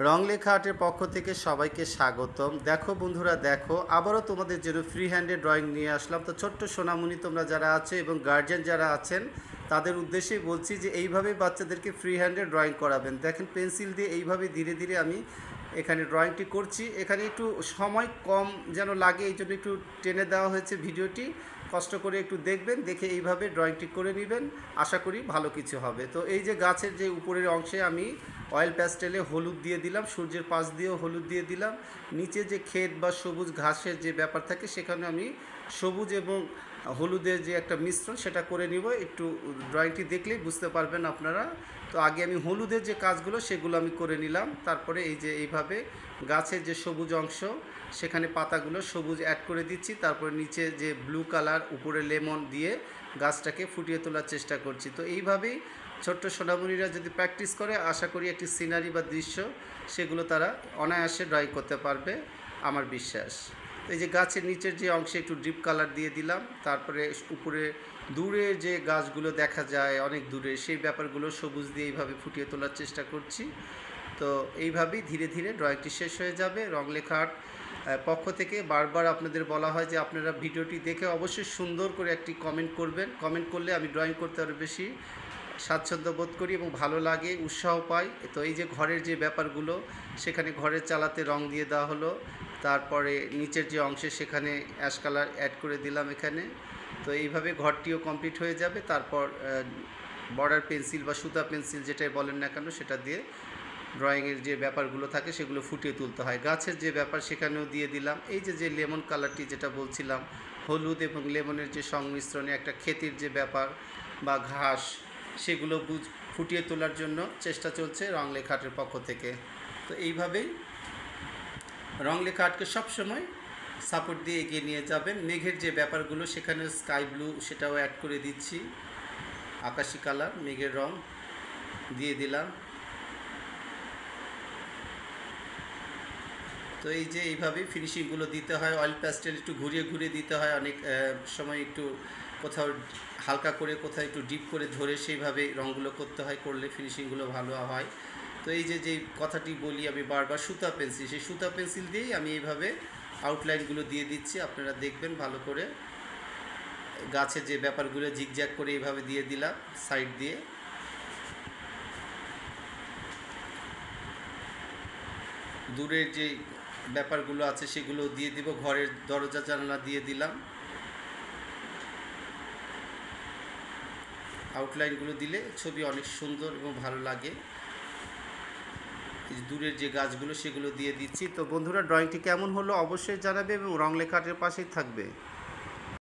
রং লেখা আর্টের পক্ষ থেকে সবাইকে স্বাগতম। দেখো বন্ধুরা, দেখো আবারও তোমাদের জন্য ফ্রি হ্যান্ডে ড্রয়িং নিয়ে আসলাম। তো ছোট্ট সোনামণি তোমরা যারা আছো এবং গার্জিয়ান যারা আছেন তাদের উদ্দেশ্যেই বলছি যে এইভাবেই বাচ্চাদেরকে ফ্রি হ্যান্ডে ড্রয়িং করাবেন। দেখেন পেন্সিল দিয়ে এইভাবে ধীরে ধীরে আমি এখানে ড্রয়িংটি করছি। এখানে একটু সময় কম যেন লাগে এই জন্য একটু টেনে দেওয়া হয়েছে ভিডিওটি। কষ্ট করে একটু দেখবেন, দেখে এইভাবে ড্রয়িংটি করে নেবেন, আশা করি ভালো কিছু হবে। তো এই যে গাছের যে উপরের অংশে আমি অয়েল প্যাস্টেলে হলুদ দিয়ে দিলাম, সূর্যের পাশ দিয়েও হলুদ দিয়ে দিলাম। নিচে যে ক্ষেত বা সবুজ ঘাসের যে ব্যাপার থাকে সেখানে আমি সবুজ এবং হলুদের যে একটা মিশ্রণ সেটা করে নিব। একটু ড্রয়িংটি দেখলেই বুঝতে পারবেন আপনারা। তো আগে আমি হলুদের যে কাজগুলো সেগুলো আমি করে নিলাম, তারপরে এই যে এইভাবে গাছের যে সবুজ অংশ সেখানে পাতাগুলো সবুজ অ্যাড করে দিচ্ছি, তারপরে নিচে যে ব্লু কালার উপরে লেমন দিয়ে গাছটাকে ফুটিয়ে তোলার চেষ্টা করছি। তো এইভাবেই ছোট্ট সোনামণিরা যদি প্র্যাকটিস করে আশা করি একটি সিনারি বা দৃশ্য সেগুলো তারা অনায়াসে ড্রয়িং করতে পারবে আমার বিশ্বাস। এই যে গাছের নিচের যে অংশে একটু ডিপ কালার দিয়ে দিলাম, তারপরে উপরে দূরে যে গাছগুলো দেখা যায় অনেক দূরে সেই ব্যাপারগুলো সবুজ দিয়ে এইভাবে ফুটিয়ে তোলার চেষ্টা করছি। তো এইভাবেই ধীরে ধীরে ড্রয়িংটি শেষ হয়ে যাবে। রং লেখা আর্ট পক্ষ থেকে বারবার আপনাদের বলা হয় যে আপনারা ভিডিওটি দেখে অবশ্যই সুন্দর করে একটি কমেন্ট করবেন। কমেন্ট করলে আমি ড্রয়িং করতে আরও বেশি স্বাচ্ছন্দ্য বোধ করি এবং ভালো লাগে, উৎসাহ পাই। তো এই যে ঘরের যে ব্যাপারগুলো সেখানে ঘরের চালাতে রং দিয়ে দেওয়া হলো, তারপরে নিচের যে অংশে সেখানে অ্যাশ কালার অ্যাড করে দিলাম এখানে। তো এইভাবে ঘরটিও কমপ্লিট হয়ে যাবে। তারপর বর্ডার পেন্সিল বা সুতা পেন্সিল যেটাই বলেন না কেন সেটা দিয়ে ড্রয়িংয়ের যে ব্যাপারগুলো থাকে সেগুলো ফুটিয়ে তুলতে হয়। গাছের যে ব্যাপার সেখানেও দিয়ে দিলাম। এই যে লেমন কালারটি যেটা বলছিলাম, হলুদ এবং লেমনের যে সংমিশ্রণে একটা ক্ষেতের যে ব্যাপার বা ঘাস সেগুলো ফুটিয়ে তোলার জন্য চেষ্টা চলছে রং লেখা আর্টের পক্ষ থেকে। তো এইভাবেই রং লেখা আর্টকে সবসময় সাপোর্ট দিয়ে এগিয়ে নিয়ে যাবেন। মেঘের যে ব্যাপারগুলো সেখানে স্কাই ব্লু সেটাও অ্যাড করে দিচ্ছি, আকাশি কালার মেঘের রং দিয়ে দিলাম। তো এই যে এইভাবেই ফিনিশিংগুলো দিতে হয়। অয়েল প্যাস্টেল একটু ঘুরিয়ে ঘুরিয়ে দিতে হয়, অনেক সময় একটু কোথাও হালকা করে কোথাও একটু ডিপ করে ধরে সেইভাবে রঙগুলো করতে হয়, করলে ফিনিশিংগুলো ভালো হয়। তো এই যে কথাটি বলি আমি বারবার, সুতা পেন্সিল, সেই সুতা পেন্সিল দিয়েই আমি এইভাবে আউটলাইনগুলো দিয়ে দিচ্ছি। আপনারা দেখবেন ভালো করে। গাছের যে ব্যাপারগুলো জিগজ্যাগ করে এইভাবে দিয়ে দিলাম সাইড দিয়ে। দূরের যে ব্যাপারগুলো আছে সেগুলো দিয়ে দিব, ঘরের দরজা জানালা দিয়ে দিলাম। আউটলাইনগুলো দিলে ছবি অনেক সুন্দর এবং ভালো লাগে। দূরের যে গাছগুলো সেগুলো দিয়ে দিচ্ছি। তো বন্ধুরা, ড্রয়িংটি কেমন হলো অবশ্যই জানাবে এবং রং লেখা আর্টের পাশেই থাকবে।